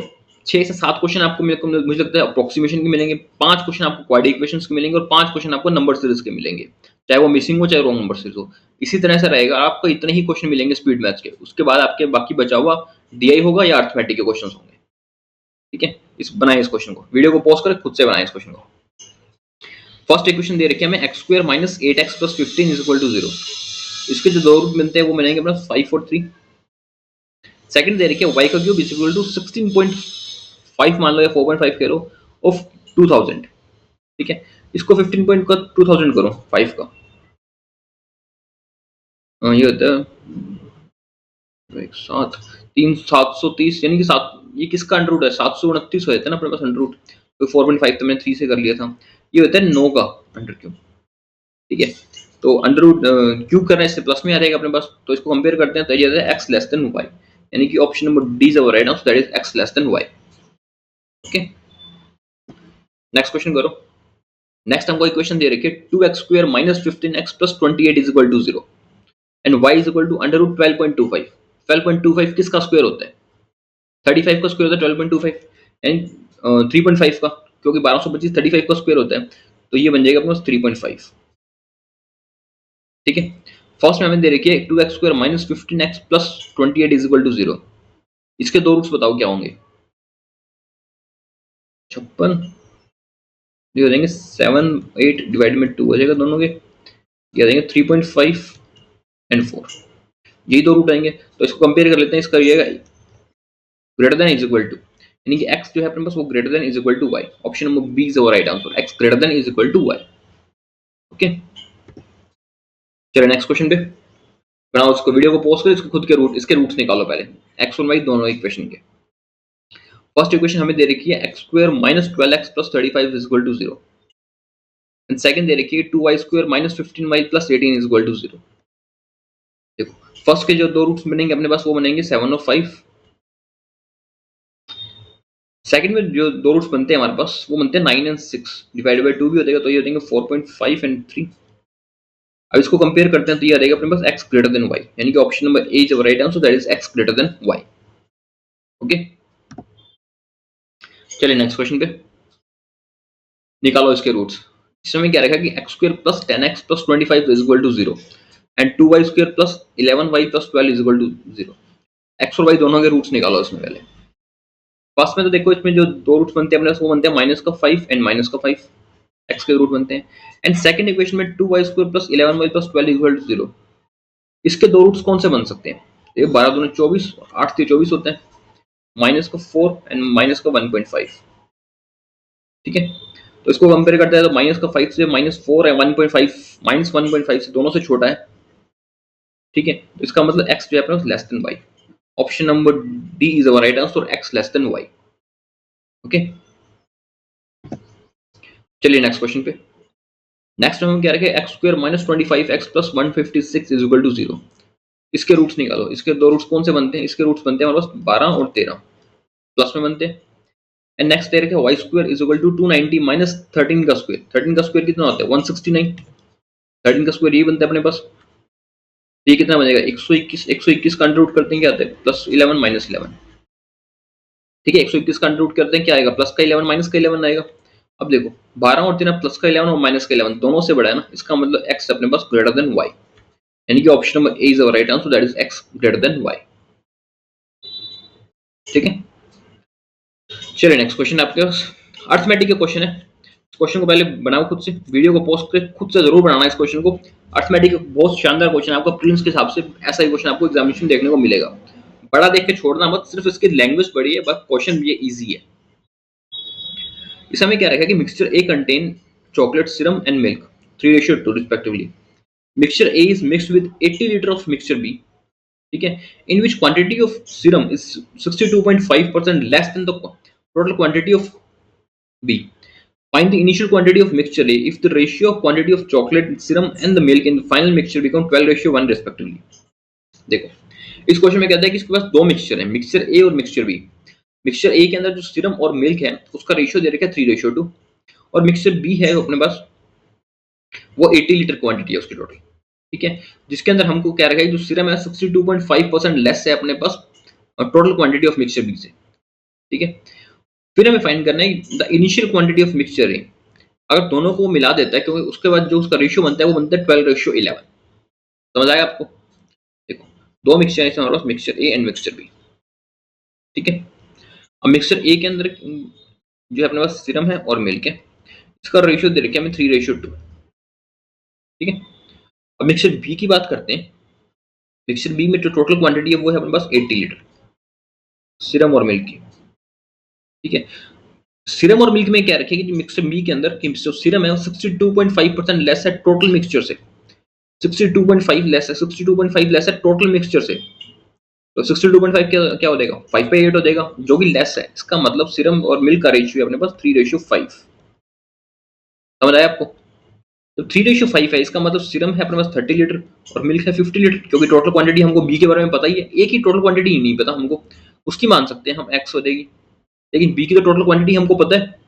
6 से 7 क्वेश्चन आपको मुझे लगता है अप्रोक्सीमेशन के मिलेंगे, 5 क्वेश्चन आपको क्वाड्रेटिक इक्वेशंस के मिलेंगे और 5 क्वेश्चन आपको नंबर सीरीज के मिलेंगे, चाहे वो मिसिंग हो चाहे रॉन्ग नंबर सीरीज हो। इसी तरह से रहेगा, आपको इतने ही क्वेश्चन मिलेंगे स्पीड मैथ्स के, उसके बाद आपके बाकी बचा हुआ डीआई होगा या अर्थमेटिक के क्वेश्चन होंगे। ठीक है, इस बनाए इस क्वेश्चन को, वीडियो को पॉज कर खुद से बनाए इस क्वेश्चन को। फर्स्ट इक्वेशन दे रखी है हमें x² minus 8x plus 15 is equal to 0। इसके जो दो रूट मिलते हैं वो मिलेंगे अपना 5 और 3। सेकंड दे रखी है y का क्यूब इज इक्वल टू 16.5 मान लो या 4.5 कह लो ऑफ 2000। ठीक है, इसको 15 पॉइंट का 2000 करो 5 का, ये होता है 7 3 730, यानी कि 7, ये किसका अंडर रूट है 729 होता है ना अपने पास अंडर रूट, तो 4.5 तो मैंने 3 से कर लिया था, ये होता है 9 का अंडर क्यूब। ठीक है, तो अंडर रूट क्यूब करना है, इससे प्लस में आ जाएगा अपने पास, तो इसको कंपेयर करते हैं तो ये आता है x लेस देन y, यानी कि option number D is our right answer, that is x less than y। Okay, next question करो। नेक्स्ट हमको इक्वेशन दे रखी है 2x² minus 15x plus 28 is equal to 0 and y is equal to under root 12.25। 12.25 किसका square होता है? 35 का square होता है 12.25 एंड 3.5 का, क्योंकि 1225 35 का स्क्वायर होता है, तो ये बन जाएगा अपने पास 3.5। ठीक है, फर्स्ट में हमें दे रखी है 2x² minus 15x plus 28 is equal to 0। इसके दो रूट्स बताओ क्या होंगे? 56, ये हो जाएंगे 7 8 डिवाइड में 2 हो जाएगा दोनों के, ये आ जाएंगे 3.5 एंड 4। यही दो रूट आएंगे, तो इसको कंपेयर कर लेते हैं। इसका ये greater than is equal to, यानी कि x जो है अपने पास वो greater than is equal to y। Option number B is our right answer, x greater than is equal to y। Okay, चलिए नेक्स्ट क्वेश्चन पे बनाओ। उसको वीडियो को पॉज करो, इसको खुद के रूट, इसके रूट्स निकालो पहले, x और y दोनों इक्वेशन के। फर्स्ट इक्वेशन हमें दे रखी है x square minus 12x plus 35 is equal to 0, and second दे रखी है 2y square minus 15y plus 18 is equal to 0। देखो फर्स्ट के जो दो रूट्स बनेंगे अपने पास वो बनेंगे 7 और 5। सेकंड में जो दो रूट्स बनते हैं हमारे पास वो बनते हैं 9 एंड 6, डिवाइडेड बाय 2 भी हो जाएगा, तो ये हो जाएंगे 4.5 एंड 3। अब इसको कंपेयर करते हैं तो ये आ जाएगा अपने पास x ग्रेटर देन y, यानी कि option number A is right answer, that is x greater than y। Okay, चलिए नेक्स्ट क्वेश्चन पे निकालो इसके रूट्स। इसमें क्या रखा कि x square plus 10x plus 25 is equal to 0 and 2y square plus 11y plus 12 is equal to 0। x और y दोनों के रूट्स निकालो इसमें पहले। फर्स्ट में तो देखो इसमें जो दो रूट्स बनते हैं अपने वो बनते हैं माइनस का 5 एंड माइनस का 5, x के रूट बनते हैं। एंड सेकंड इक्वेशन में 2y square plus 11y plus 12 equal to 0, इसके दो रूट्स कौन से बन सकते हैं? ये 12 दूनी 24, 8 से 24 होते हैं, माइनस का 4 एंड माइनस का 1.5। ठीक है, तो इसको कंपेयर करते हैं तो माइनस का 5 से माइनस 4 है 1.5, माइनस 1.5 से दोनों से छोटा है। ठीक है, तो इसका मतलब x जो है अपना less than y। Option number D is our right answer, x less than y। Okay, चलिए नेक्स्ट क्वेश्चन पे। नेक्स्ट हम क्या रखे x square minus 25x plus 156 is equal to 0। इसके रूट्स निकालो। इसके दो रूट्स कौन से बनते हैं? इसके रूट्स बनते हैं हमारे पास 12 और 13, प्लस में बनते हैं। एंड नेक्स्ट दे रखे y square is equal to 290 minus 13 का स्क्वायर। 13 का स्क्वायर कितना होता है? 169। 13 का स्क्वायर ये बनता है अपने पास, ये कितना बनेगा? 121। 121 का अंडर रूट करते हैं क्या आता है? Plus 11 minus 11। ठीक है, 121 का अंडर रूट करते हैं क्या आएगा? प्लस का 11 माइनस का 11 आएगा। अब देखो 12 और 13 प्लस का 11 और माइनस का 11 दोनों से बड़ा है ना, इसका मतलब x अपने पास ग्रेटर देन y, यानी कि option number A is our right answer, that is x greater than y। ठीक है, चलिए नेक्स्ट क्वेश्चन आपके पास अर्थमेटिक का क्वेश्चन है। इस क्वेश्चन को पहले बनाओ खुद से, वीडियो को पॉज करके खुद से जरूर बनाना इस क्वेश्चन को। अर्थमेटिक बहुत शानदार क्वेश्चन है, आपका प्रीलिम्स के हिसाब से ऐसा ही क्वेश्चन आपको एग्जामिनेशन देखने को मिलेगा। बड़ा देख के छोड़ना मत, सिर्फ इसकी लैंग्वेज बड़ी है, बस क्वेश्चन ये इजी है। इस हमें क्या रखा कि mixture A contain chocolate syrup and milk 3:2 respectively. Mixture A is mixed with 80 liter of mixture B, ठीक है, in which quantity of serum is 62.5% less than the total quantity of B. Find the initial quantity of mixture A if the ratio of quantity of chocolate serum and the milk in the final mixture become 12:1 respectively. देखो इस question में कहता है कि इसके पास दो mixture है, mixture ए और मिक्सचर बी। मिक्सचर ए के अंदर जो सीरम और मिल्क है उसका रेशियो दे रखा है 3:2, और मिक्सचर बी है अपने पास वो 80 लीटर क्वांटिटी है उसकी टोटल। ठीक है, जिसके अंदर हमको क्या रखा है जो सीरम है 62.5% लेस है अपने पास total quantity of mixture B से। ठीक है, फिर हमें फाइंड करना है the initial quantity of mixture A. अगर दोनों को मिला देता है, क्योंकि उसके बाद जो उसका रेशियो बनता है वो बनता है 12:11। समझ आया आपको? देखो दो मिक्सचर है हमारे पास, mixture A and mixture B. ठीक है, अब मिक्सचर ए के अंदर जो है अपने पास सीरम है और मिल्क है, इसका रेशियो दे रखा है हमें 3:2। ठीक है, अब मिक्सचर बी की बात करते हैं। मिक्सचर बी में जो टोटल क्वांटिटी है वो है अपने पास 80 लीटर सीरम और मिल्क की। ठीक है, सीरम और मिल्क में क्या रखेगी कि मिक्सचर बी के अंदर कि जो सीरम है वो 62.5% लेस है टोटल मिक्सचर से। 62.5 लेस है, 62.5 लेस है टोटल मिक्सचर से, तो 62.5 क्या हो जाएगा? 5/8 हो जाएगा, जो कि लेस है। इसका मतलब सीरम और मिल्क का रेशियो है अपने पास 3:5। समझ आया आपको? तो 3:5 है, इसका मतलब सीरम है अपने पास 30 लीटर और मिल्क है 50 लीटर, क्योंकि टोटल क्वांटिटी हमको बी के बारे में पता ही है। ए की टोटल क्वांटिटी नहीं पता हमको, उसकी मान सकते हैं हम x हो जाएगी, लेकिन बी की तो टोटल क्वांटिटी हमको पता है।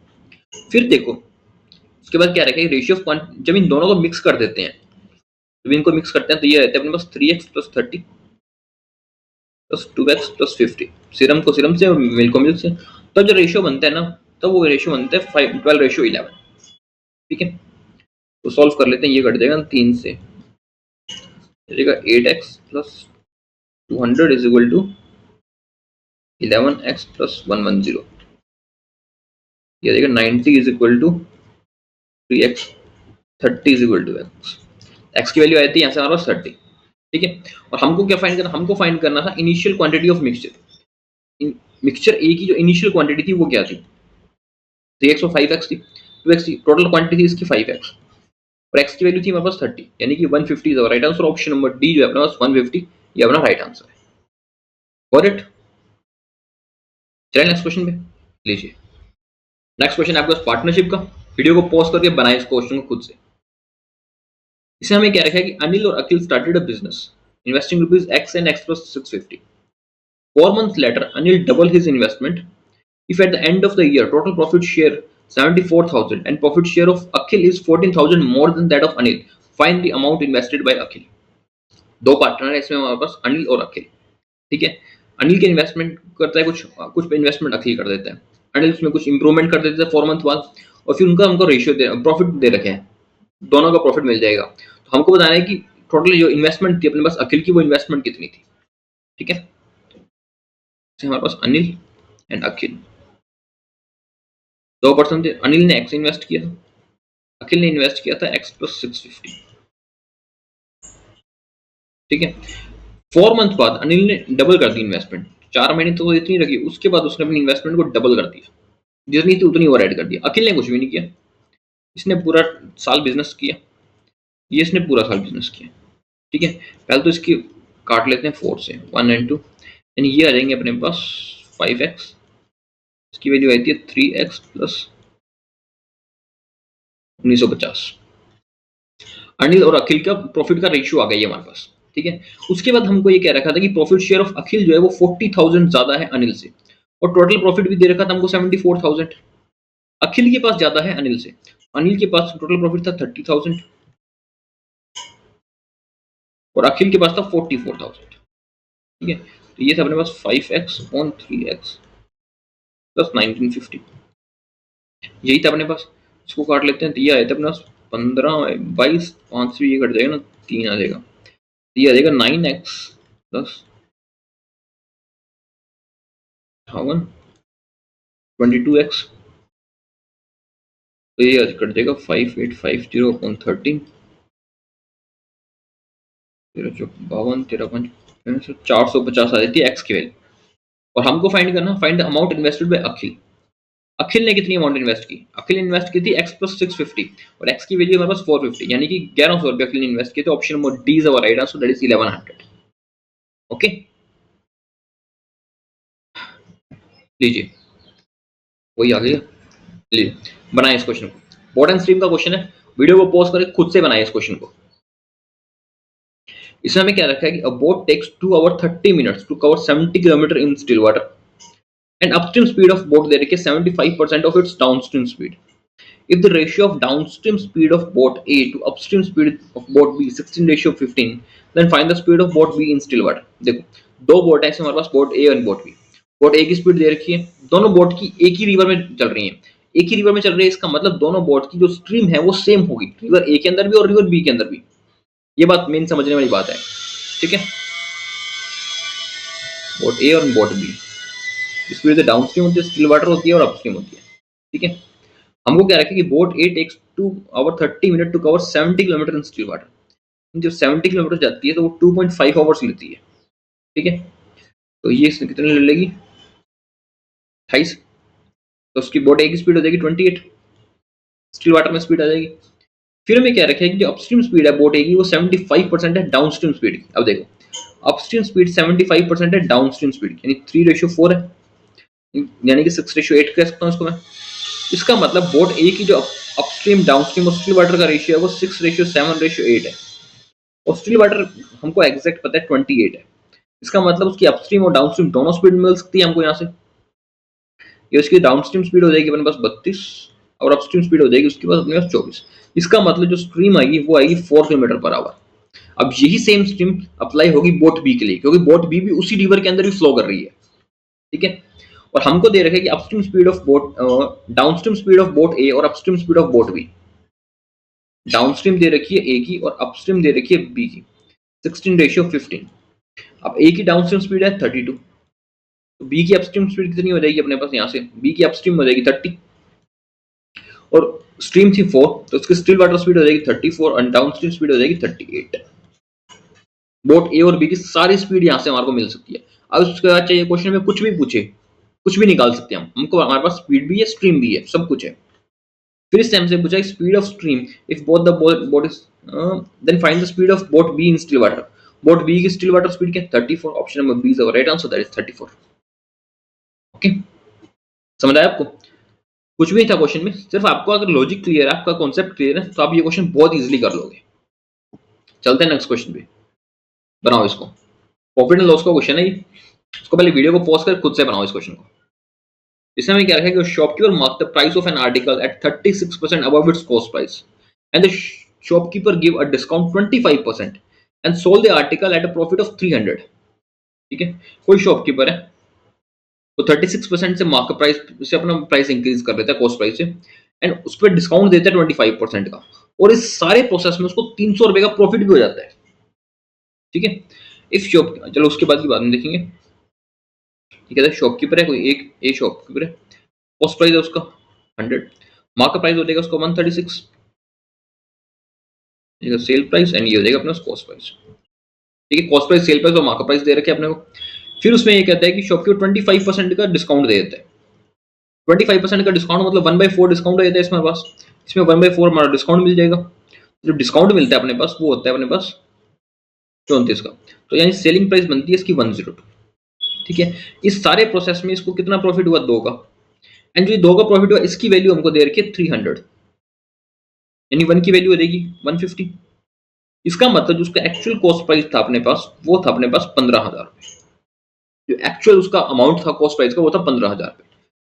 फिर देखो उसके बाद क्या रखेगा रेशियो ऑफ, जब इन दोनों को मिक्स कर देते हैं, जब इनको मिक्स करते हैं तो ये रहता है अपने पास 3x plus 30 plus 2x plus 50, serum को सीरम से और मिल्क को मिल्क से। तब जो रेशियो बनता है ना, तब वो रेशियो बनता है 12:11। ठीक है, तो सॉल्व कर लेते हैं। ये कट जाएगा 3 से, 8x plus 200 is equal to 11x plus 110। ये देखिए 90 is equal to 3x, 30 is equal to x। x की वैल्यू आई थी यहाँ से हमारे पास 30। ठीक है। और हमको क्या फाइंड करना, हमको फाइंड करना था initial quantity of mixture. Mixture A की जो इनिशियल क्वांटिटी थी वो क्या थी, 3x और 5x थी, 2x थी, टोटल क्वांटिटी थी इसकी 5x, और x की वैल्यू थी हमारे पास 30, यानी कि 150 is right answer. Option number D जो है अपने पास 150, ये अपना राइट आंसर है। Got it. चलिए नेक्स्ट क्वेश्चन पे लीजिए। नेक्स्ट क्वेश्चन आपके पास पार्टनरशिप का। वीडियो को पॉज करके बनाए इस क्वेश्चन को खुद से। इसे हमें क्या रखा है कि अनिल और Akhil started a business investing rupees x and x plus 650. 4 months later, Anil doubled his investment. If at the end of the year total profit share 74,000 and profit share of Akhil is 14,000 more than that of Anil, find the amount invested by Akhil. दो partner है इसमें हमारे पास, अनिल और अखिल। ठीक है, अनिल के investment करता है कुछ, कुछ इन्वेस्टमेंट अखिल कर देता है। अनिल उसमें कुछ इंप्रूवमेंट कर देता है 4 मंथ बाद, और फिर उनका हमको रेशियो दे, प्रॉफिट दे रखे हैं, दोनों का प्रॉफिट मिल जाएगा। तो हमको बताना है कि टोटल जो इन्वेस्टमेंट थी अपने पास अखिल की, वो इन्वेस्टमेंट कितनी थी। ठीक है, हमारे पास अनिल एंड अखिल, दो पर्सन थे। अनिल ने एक्स इन्वेस्ट किया था, अखिल ने इन्वेस्ट किया था x plus 650। ठीक है, 4 मंथ बाद अनिल ने डबल कर दी इन्वेस्टमेंट। 4 महीने तो इतनी रखी, उसके बाद उसने अपनी इन्वेस्टमेंट को डबल कर दिया, जितनी थी उतनी और ऐड कर दिया। अखिल ने कुछ भी नहीं किया, इसने पूरा साल बिजनेस किया, ये इसने पूरा साल बिजनेस किया। ठीक है, पहले तो इसकी काट लेते हैं 4 से, 1 and 2, यानी ये आ जाएंगे अपने पास 5x, इसकी वैल्यू आती है 3x plus 1950। अनिल और अखिल का प्रॉफिट का रेशियो आ गया है हमारे पास। ठीक है, उसके बाद हमको ये कह रखा था कि प्रॉफिट शेयर ऑफ अखिल जो है वो 40,000 ज्यादा है अनिल से, और टोटल प्रॉफिट भी दे रखा था हमको 74,000। अखिल के पास ज्यादा है अनिल से, अनिल के पास टोटल प्रॉफिट था 30,000 और अखिल के पास था 44,000। ठीक है, तो ये था अपने पास 5x on 3x प्लस 1950, यही था अपने पास। इसको काट लेते हैं, तो ये आया था अपने पास 15, 22, 5 से ये कट जाएगा ना, 3 आ जाएगा, ये आ जाएगा 9x प्लस 22x, तो ये कट जाएगा 5850 अपॉन 13, 52, 13, 450 आ जाती है x की वैल्यू। और हमको फाइंड करना, find the amount invested by Akhil. Akhil ने कितनी अमाउंट इन्वेस्ट की, अखिल ने इन्वेस्ट की थी x plus 650, और x की वैल्यू हमारे पास 450, यानी कि 1100 रुपये अखिल ने इन्वेस्ट किए थे। Option number D is our right answer, that is 1100। Okay, लीजिए वही आ गया। लीजिए बनाए इस क्वेश्चन को, बोट एंड स्ट्रीम का क्वेश्चन है। वीडियो को पॉज करके खुद से बनाए इस क्वेश्चन को। इसमें हमें क्या रखा है कि a boat takes 2 hours 30 minutes to cover 70 kilometre in still water, and upstream speed of boat दे रखी है 75% of its downstream speed. If the ratio of downstream speed of boat A to upstream speed of boat B 16:15, then find the speed of boat B in still water. देखो दो boat है हमारे पास, boat A और boat B। Boat A की speed दे रखी है, दोनों boat की एक ही रिवर में चल रही है, एक ही रिवर में चल रही है, इसका मतलब दोनों बोट की जो स्ट्रीम है वो सेम होगी, रिवर A के अंदर भी और रिवर B के अंदर भी। ये बात मेन समझने वाली बात है। ठीक है, बोट A और बोट B स्पीड डाउनस्ट्रीम होती है, स्टिल वाटर होती है और अपस्ट्रीम होती है। ठीक है, हमको क्या रखे कि boat A takes 2 hours 30 minutes to cover 70 kilometre in still water. जब 70 किलोमीटर जाती है तो वो 2.5 आवर्स लेती है। ठीक है, तो ये इसने कितने ले लेगी, 28, तो उसकी बोट ए की स्पीड हो जाएगी 28, स्टिल वाटर में स्पीड आ जाएगी। फिर हमें क्या रखे कि जो अपस्ट्रीम स्पीड है बोट ए की वो 75% है डाउनस्ट्रीम स्पीड की। अब देखो अपस्ट्रीम स्पीड 75% है डाउनस्ट्रीम स्पीड, यानी 3:4 है, यानी कि 6:8 कह सकता हूँ इसको मैं। इसका मतलब बोट ए की जो अपस्ट्रीम डाउनस्ट्रीम और स्टिल वाटर का रेशियो है वो 6:7:8 है, और स्टिल वाटर हमको एग्जैक्ट पता है 28 है। इसका मतलब उसकी अपस्ट्रीम और डाउनस्ट्रीम दोनों स्पीड मिल सकती है हमको यहाँ से। ये उसकी डाउनस्ट्रीम स्पीड हो जाएगी अपने पास 32 और अपस्ट्रीम स्पीड हो जाएगी उसके पास अपने पास 24। इसका मतलब जो स्ट्रीम आएगी वो आएगी 4 किलोमीटर पर आवर। अब यही सेम स्ट्रीम अप्लाई होगी बोट बी के लिए, क्योंकि बोट बी भी उसी रिवर के अंदर भी फ्लो कर रही है। ठीक है, और हमको दे रखा है कि upstream speed of boat, downstream speed of boat A और upstream speed of boat B. Downstream दे रखी है ए की और अपस्ट्रीम दे रखी है बी की 16:15। अब ए की डाउनस्ट्रीम स्पीड है 32, तो बी की अपस्ट्रीम स्पीड कितनी हो जाएगी अपने पास, यहाँ से बी की अपस्ट्रीम हो जाएगी 30, और स्ट्रीम थी 4, तो उसकी स्टिल वाटर स्पीड हो जाएगी 34 और डाउनस्ट्रीम स्पीड हो जाएगी 38। बोट ए और बी की सारी स्पीड यहाँ से हमारे को मिल सकती है। अब उसके बाद चाहिए क्वेश्चन में कुछ भी पूछे, कुछ भी निकाल सकते हैं हम, हमको हमारे पास स्पीड भी है, स्ट्रीम भी है, सब कुछ है। फिर इस टाइम से पूछा speed of stream if both the boat is then find the speed of boat B in still water. Boat B की स्टिल वाटर स्पीड क्या है? 34। Option number B is our right answer, that is 34। Okay, समझ आया आपको? कुछ भी नहीं था क्वेश्चन में, सिर्फ आपको अगर लॉजिक क्लियर है, आपका कॉन्सेप्ट क्लियर है, तो आप ये क्वेश्चन बहुत इजीली कर लोगे। चलते हैं नेक्स्ट क्वेश्चन पे, बनाओ इसको। प्रॉफिट एंड लॉस का क्वेश्चन है ये। इसको पहले वीडियो को पॉज कर खुद से बनाओ इस क्वेश्चन को। इसमें हमें क्या रखा है कि shopkeeper mark the price of an article at 36% above its cost price and the shopkeeper give a discount 25% and sold the article at a profit of 300। ठीक है, कोई शॉपकीपर है तो 36% से मार्क प्राइस से अपना प्राइस इंक्रीज कर देता है कॉस्ट प्राइस से, एंड उस पर डिस्काउंट देता है 25% का, और इस सारे प्रोसेस में उसको 300 रुपए का प्रॉफिट भी हो जाता है। ठीक है, इफ शॉप, चलो उसके बाद की बात में देखेंगे। ठीक है, शॉपकीपर है कोई एक, ए शॉपकीपर है, कॉस्ट प्राइस है उसका 100, मार्केट प्राइस हो जाएगा उसका 136, ये सेल प्राइस, एंड ये हो जाएगा अपना कॉस्ट प्राइस। ठीक है, कॉस्ट प्राइस, सेल प्राइस और मार्केट प्राइस दे रखे अपने को। फिर उसमें ये कहता है कि शॉपकीपर 25% का डिस्काउंट दे देता है। 25% का डिस्काउंट मतलब 1/4 डिस्काउंट रहता है इसमें पास, इसमें 1/4 हमारा डिस्काउंट मिल जाएगा। जो डिस्काउंट मिलता है अपने पास वो होता है अपने पास 34 का, तो यानी सेलिंग प्राइस बनती है इसकी 102। ठीक है, इस सारे प्रोसेस में इसको कितना प्रॉफिट हुआ? 2 का, एंड जो 2 का प्रॉफिट हुआ इसकी वैल्यू हमको दे रखी है 300, यानी 1 की वैल्यू हो जाएगी 150। इसका मतलब जो उसका एक्चुअल कॉस्ट प्राइस था अपने पास, वो था अपने पास 15,000 रुपए। जो एक्चुअल उसका अमाउंट था कॉस्ट प्राइस का वो था 15,000 रुपए।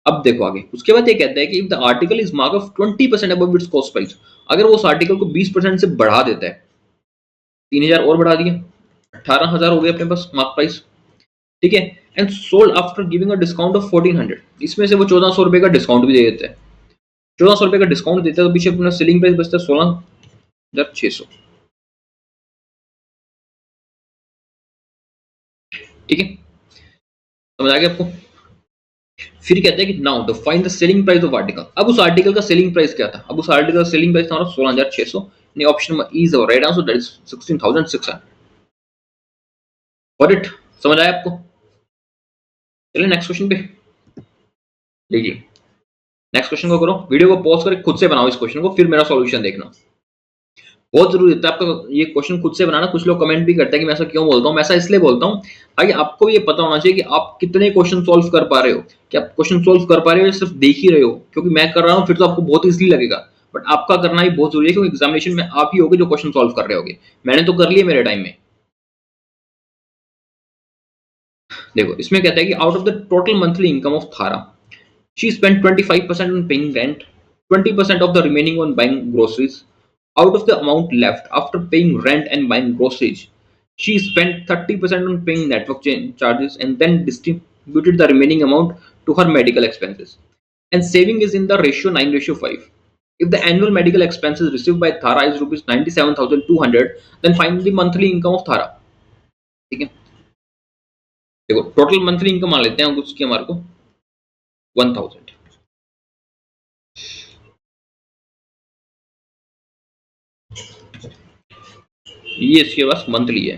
अब देखो आगे, उसके बाद ये कहता है कि if the article is mark of 20% above it's cost price, अगर वो उस आर्टिकल को 20% से बढ़ा देता है, 3,000 और बढ़ा दिया, 18,000 हो गए अपने पास मार्क प्राइस। ठीक है, and sold after giving a discount of 1400, इसमें से वो 1400 रुपए का डिस्काउंट भी दे देता है। 1400 रुपए का डिस्काउंट देता है तो पीछे अपना सेलिंग प्राइस बचता है 16,600। ठीक है, समझ आ गया आपको? फिर कहते हैं कि now the find the selling price of article. अब उस आर्टिकल का सेलिंग प्राइस क्या था? अब उस आर्टिकल का सेलिंग प्राइस था हमारा 16,600, यानी option number E is our right answer, that is 16,600। Got it? समझ आया आपको? चलिए नेक्स्ट क्वेश्चन पे देखिए। नेक्स्ट क्वेश्चन को करो, वीडियो को पॉज करके खुद से बनाओ इस क्वेश्चन को, फिर मेरा सॉल्यूशन देखना। बहुत जरूरी होता है आपका ये क्वेश्चन खुद से बनाना। कुछ लोग कमेंट भी करते हैं कि मैं ऐसा क्यों बोलता हूँ, मैं ऐसा इसलिए बोलता हूँ ताकि आपको ये पता होना चाहिए कि आप कितने क्वेश्चन सॉल्व कर पा रहे हो, कि आप क्वेश्चन सॉल्व कर पा रहे हो या सिर्फ देख ही रहे हो। क्योंकि मैं कर रहा हूँ फिर तो आपको बहुत इजीली लगेगा, बट आपका करना ही बहुत जरूरी है, क्योंकि एग्जामिनेशन में आप ही होगे जो क्वेश्चन सॉल्व कर रहे होगे। मैंने तो कर लिया मेरे टाइम में। देखो इसमें कहता है कि out of the total monthly income of थारा, she spent 25% on paying rent, 20% of the remaining on buying groceries. Out of the amount left after paying rent and buying groceries, she spent 30% on paying network charges and then distributed the remaining amount to her medical expenses. And saving is in the ratio 9:5. If the annual medical expenses received by Thara is rupees 97,200, then find the monthly income of Thara. ठीक है, देखो total monthly income मान लेते हैं उसकी हमारे को 1,000। ये इसके पास मंथली है,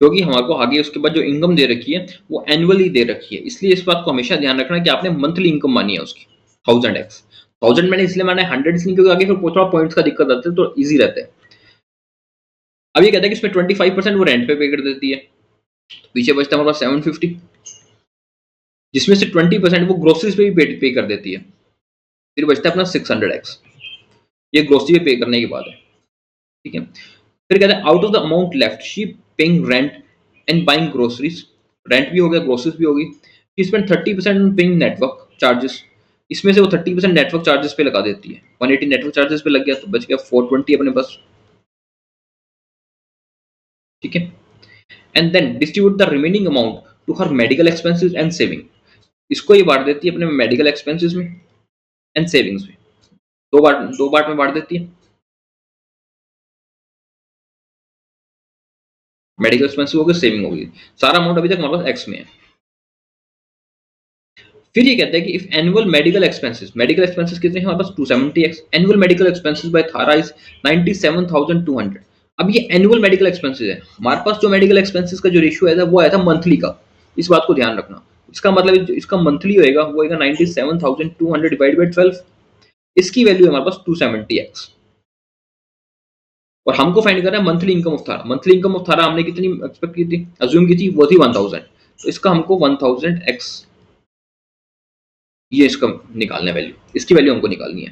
क्योंकि हमारे को आगे उसके बाद जो इनकम दे रखी है वो एनुअली दे रखी है, इसलिए इस बात को हमेशा ध्यान रखना कि आपने मंथली इनकम मानी है उसकी 1000x। 1000 मैंने इसलिए माना है, 100 इसलिए क्योंकि आगे फिर थोड़ा पॉइंट्स का दिक्कत आता है तो इजी रहता है। अब ये कहता है कि इसमें 25% वो रेंट पे कर देती है, तो पीछे बचता है हमारे पास 750, जिसमें से 20% वो ग्रोसरीज पे भी पे कर देती है, फिर बचता है अपना 600x। ये ग्रोसरी पे करने के बाद है। ठीक है, फिर कहता है out of the amount left she paying rent and buying groceries, rent भी हो गया ग्रोसरीज भी होगी। She spend 30% on paying network charges, इसमें से वो 30% नेटवर्क चार्जेस पे लगा देती है। 180 नेटवर्क चार्जेस पे लग गया तो बच गया 420 अपने पास। ठीक है, and then distribute the remaining amount to her medical expenses and saving, इसको ये बांट देती है अपने मेडिकल एक्सपेंसेस में एंड सेविंग्स में, दो बार में बांट देती है। मेडिकल एक्सपेंसिव हो गए, सेविंग होगी, सारा अमाउंट अभी तक हमारे पास एक्स में है। फिर ये कहता है कि इफ एनुअल मेडिकल एक्सपेंसेस कितने हैं हमारे पास 270x, annual medical expenses by थारा इज 97,200। अब ये एनुअल मेडिकल एक्सपेंसेस है, हमारे पास जो मेडिकल एक्सपेंसेस का जो रेशियो आया था वो आया था मंथली का, इस बात को ध्यान रखना। इसका मतलब इसका मंथली होएगा वो होएगा 97,200 डिवाइड बाय 12, इसकी वैल्यू है हमारे पास 270x, और हमको फाइंड करना है मंथली इनकम ऑफ थारा। मंथली इनकम ऑफ थारा हमने कितनी एक्सपेक्ट की थी, अज्यूम की थी, वो थी 1000, तो इसका हमको 1000x ये इसका निकालना है वैल्यू, इसकी वैल्यू हमको निकालनी है।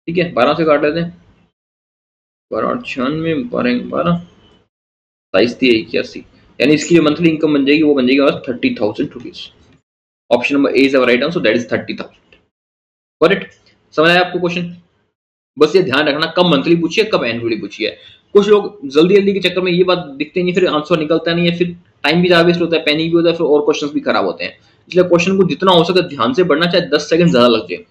ठीक है, 12 से काट लेते हैं, 1296 12 27 81, यानी इसकी जो मंथली इनकम बन जाएगी वो बन जाएगी 30,000 rupees. Option number A is our right answer, that is 30,000। Correct, समझ आया आपको क्वेश्चन? बस ये ध्यान रखना कब मंथली पूछिए कब एनुअली पूछिए। कुछ लोग जल्दी जल्दी के चक्कर में ये बात दिखते नहीं, फिर आंसर निकलता नहीं है, फिर टाइम भी ज्यादा वेस्ट होता है, पैनिक भी होता है, फिर और क्वेश्चन भी खराब होते हैं। इसलिए क्वेश्चन को जितना हो सके ध्यान से पढ़ना, चाहे 10 सेकंड ज्यादा लग जाए।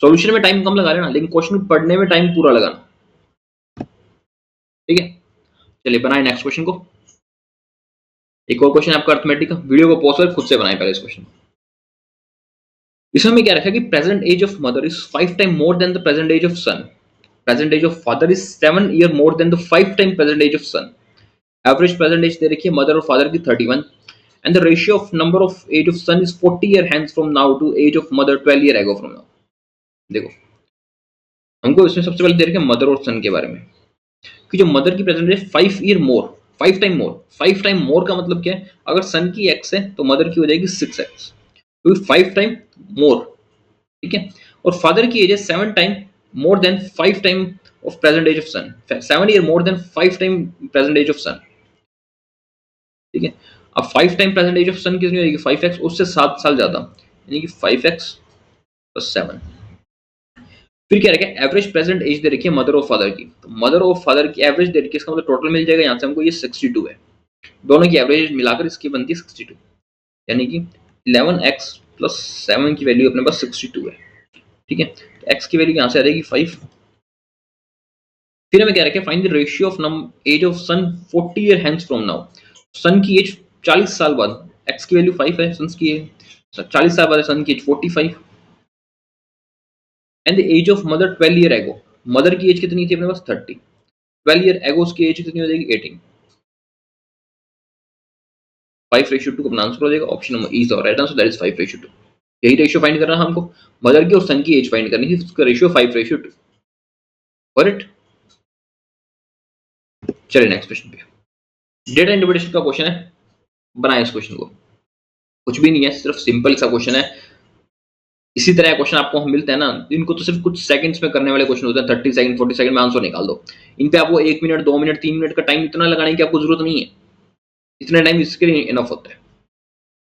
सॉल्यूशन में टाइम कम लगा लेना, लेकिन क्वेश्चन पढ़ने में टाइम पूरा लगाना। ठीक है, चलिए बनाए नेक्स्ट क्वेश्चन को। एक और क्वेश्चन आपका अर्थमेटिक का, वीडियो को पॉज कर खुद से बनाए पहले इस क्वेश्चन। इसमें क्या रखा कि present age of mother is 5 time more than the present age of son, present age of father is 7 year more than the 5 time present age of son, average present age दे रखी है mother और father की 31, and the ratio of number of age of son is 40 year hence from now to age of mother 12 year ago from now। देखो हमको इसमें सबसे पहले दे रखे मदर और सन के बारे में, कि जो मदर की present age 5 year more, 5 time more, 5 time more का मतलब क्या है, अगर सन की x है तो मदर की हो जाएगी 6x, तो 5 टाइम मोर। ठीक है, और फादर की एज है 7 time more than 5 time of present age of son, 7 year more than 5 time present age of son. ठीक है, अब 5 time present age of son कितनी हो जाएगी 5x, उससे 7 साल ज्यादा, यानी कि 5x + 7। फिर क्या रखें, एवरेज प्रेजेंट एज दे रखी है मदर और फादर की, तो मदर और फादर की एवरेज दे रखी है, इसका मतलब टोटल मिल जाएगा यहाँ से हमको ये 62 है, दोनों की एवरेज मिलाकर इसकी बनती है 62, यानी कि 11x + 7 की वैल्यू अपने पास 62 है। ठीक है, तो x की वैल्यू यहाँ से आ जाएगी 5। फिर हमें क्या रखें, find the ratio of age of son 40 year hence from now, son की एज 40 साल बाद, x की वैल्यू 5 है, सन की 40 साल बाद सन की age 45, and the age of mother 12 year ago, mother की एज कितनी थी अपने पास 30, 12 ईयर एगो उसकी एज कितनी हो जाएगी 18, 5:2 का अपना आंसर हो जाएगा। Option number E is the right answer, that is 5:2। यही रेशियो फाइंड करना है हमको, मदर की और सन की एज फाइंड करनी थी, उसका रेशियो 5:2। करेक्ट, चलिए नेक्स्ट क्वेश्चन पे, डेटा इंटरप्रिटेशन का क्वेश्चन है, बनाए इस क्वेश्चन को, कुछ भी नहीं है, सिर्फ सिंपल सा क्वेश्चन है। इसी तरह क्वेश्चन आपको मिलते हैं ना, इनको तो सिर्फ कुछ सेकंड्स में करने वाले क्वेश्चन होते हैं, 30 सेकंड 40 सेकंड में आंसर निकाल दो। इन पे आपको 1 मिनट 2 मिनट 3 मिनट का टाइम इतना लगाने की आपको जरूरत नहीं है, इतना टाइम इसके लिए इनफ होता है।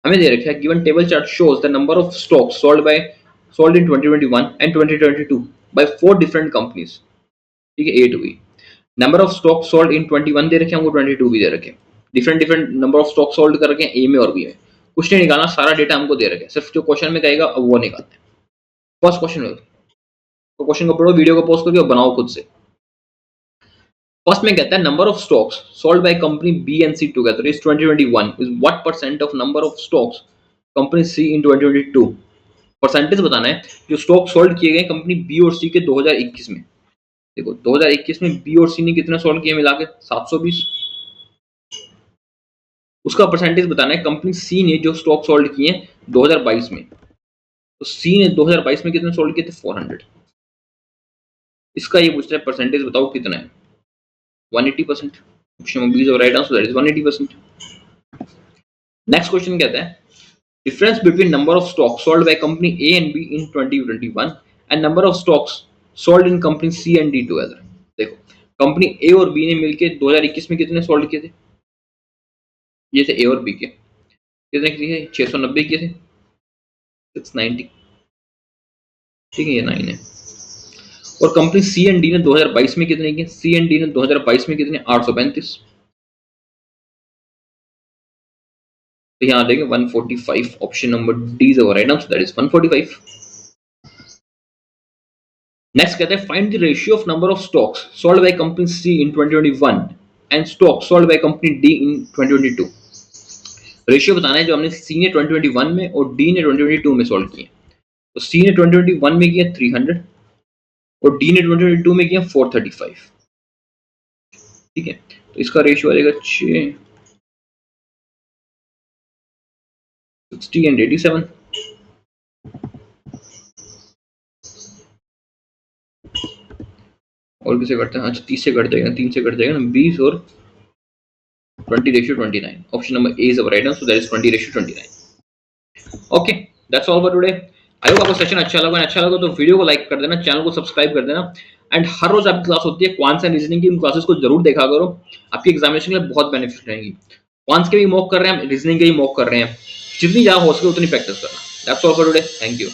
हमें दे रखा है given table chart shows the number of stocks sold in 2021 and 2022 by 4 different companies. ठीक है, A to B, number of stock sold in 21 दे रखे हैं, हमको 22 भी दे रखे हैं, different different number of stock sold कर रखे हैं ए में और बी में। कुछ नहीं निकालना, सारा डेटा हमको दे रखे हैं, सिर्फ जो क्वेश्चन में कहेगा अब वो निकालते हैं। फर्स्ट क्वेश्चन है, तो क्वेश्चन को पढ़ो, वीडियो को पॉज करके और बनाओ खुद से। फर्स्ट में कहता है number of stocks sold by company B and C together is 2021 is what percent of number of stocks company C in 2022। Percentage बताना है जो स्टॉक सोल्ड किए गए कंपनी बी और सी के 2021 में। देखो 2021 में बी और सी ने कितने सोल्ड किए मिला के 720, उसका परसेंटेज बताना है कंपनी सी ने जो स्टॉक सोल्ड किए 2022 में, तो सी ने 2022 में कितने सोल्ड किए थे 400, इसका ये पूछता है परसेंटेज बताओ कितना है, 180%। Option number B is right answer, that is 180%। Next question कहता है difference between number of stocks sold by company A and B in 2021 and number of stocks sold in company C and D together. देखो company A और B ने मिलकर 2021 में कितने sold किए थे, ये थे ए और बी के, कितने किए थे 690 किए थे, 690। ठीक है, ये 9 है। और कंपनी सी एंड डी ने 2022 में कितने किए, सी एंड डी ने 2022 में कितने 835, तो यहाँ देंगे 145। Option number D is right answer, that is 145। Next कहते हैं find the ratio of number of stocks sold by company C in 2021 and stock sold by company D in 2022। Ratio बताना है जो हमने सी ने 2021 में और डी ने 2022 में सोल्ड किए। तो सी ने 2021 में किया 300 और डी ने 2022 में किया 435। ठीक है, तो इसका रेशियो आ जाएगा 6, 60 एंड 87। और किसे करते हैं? अच्छा 30 से कट जाएगा, 3 से कट जाएगा ना, 20 और 20:29। Option number A is right answer, that is 20:29। Okay, that's all for today. I hope आपको सेशन अच्छा लगा तो वीडियो को लाइक कर देना, चैनल को सब्सक्राइब कर देना। एंड हर रोज आपकी क्लास होती है क्वांट्स एंड रीजनिंग की, उन क्लासेस को जरूर देखा करो, आपकी एग्जामिनेशन के लिए बहुत बेनिफिट रहेंगी। क्वांट्स के भी मॉक कर रहे हैं, रीजनिंग के भी मॉक कर रहे हैं, जितनी ज्यादा हो सके उतनी प्रैक्टिस करना। That's all for today, thank you.